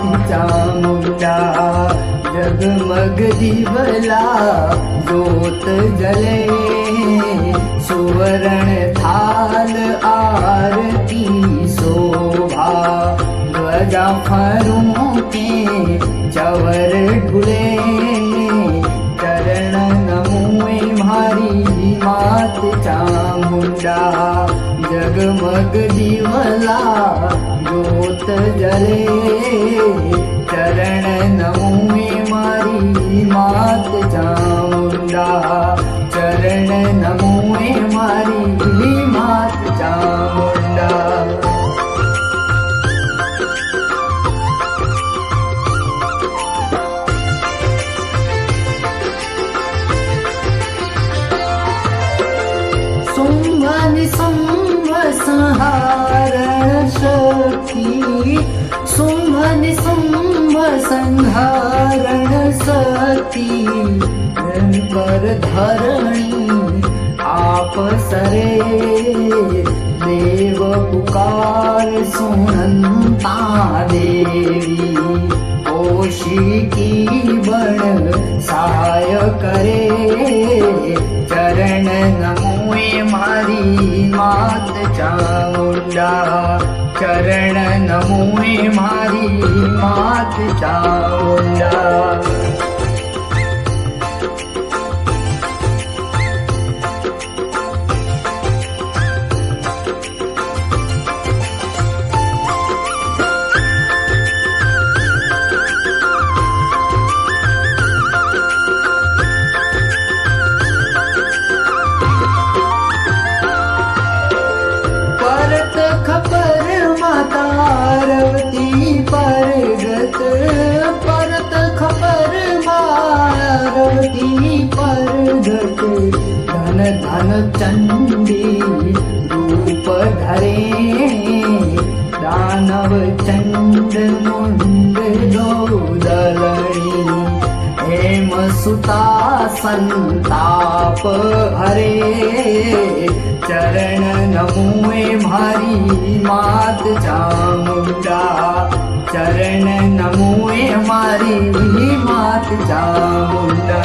चामुंडा जगमग दिवला ज्योत जले सुवर्ण थाल आरती शोभा ध्वजा फरूके चवर ढुले चरण नमुए मारी मात चामुंडा जगमग दिवला ज्योत जले चरण नमुए मारी मात चामुंडा चरण नमुए मारी मात चामुंडा शुंभ संहारण शक्ति शुंभ संहारण शक्ति पर धरणी आप सरे देव पुकार सुनंता देवी कौशिकी बण सहाय करे चरण नमुए मारी मात चामुंडा चरण नमुए मारी मात चामुंडा पार्वती परगत परत खपर पार्वती परगत धन धन चंडी रूप धरे दानव चंड मुंड दोदलणी हेम सुता संताप हरे चरण नमुए मारी मात चामुंडा चरण नमुए मारी मात चामुंडा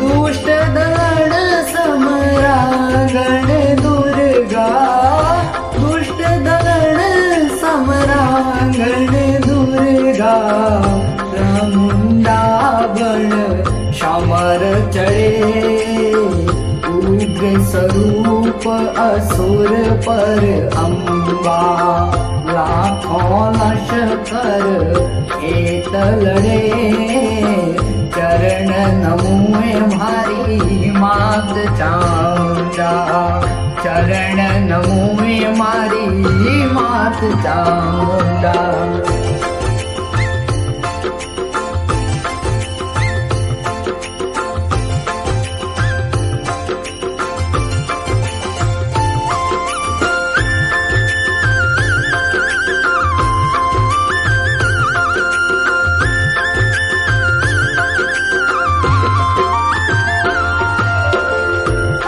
दुष्ट दण समरागण दुर्गा दुष्ट दण समरागण दुर्गा चामुंडा बण समर चढ़े उग्र स्वरूप असुर पर अम्बा लाखों लश्कर खेत लड़े चरण नमुए मारी मात चामुंडा चरण नमुए मारी मात चामुंडा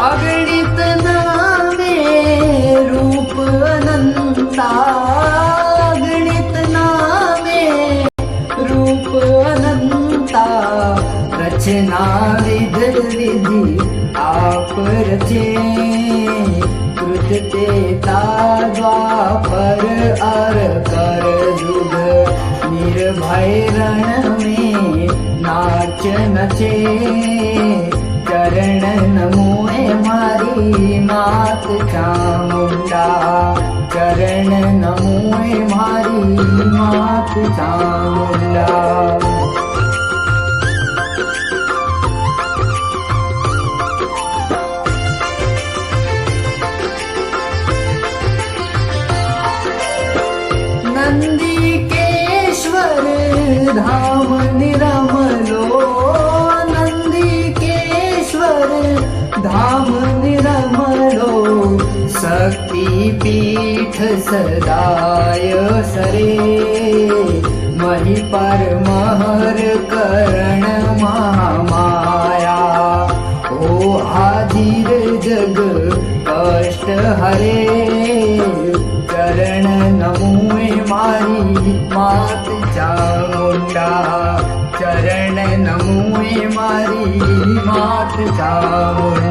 अगणित नामे रूप अनंता अगणित नामे रूप अनंता रचना विध विधि आप रचे कृत द्वापर अर कर युग निर्भय रण में नाच नचे चरण नमुए मारी मात चामुंडा चरण नमुए मारी मात चामुंडा नंदिकेश्वर धाम निरमलो धाम निरमलो शक्ति पीठ सदाय सरे मही पर महर करण महा जग कष्ट हरे चरण नमुए मारी मात चामुंडा चरण नमुए मारी मात चामुंडा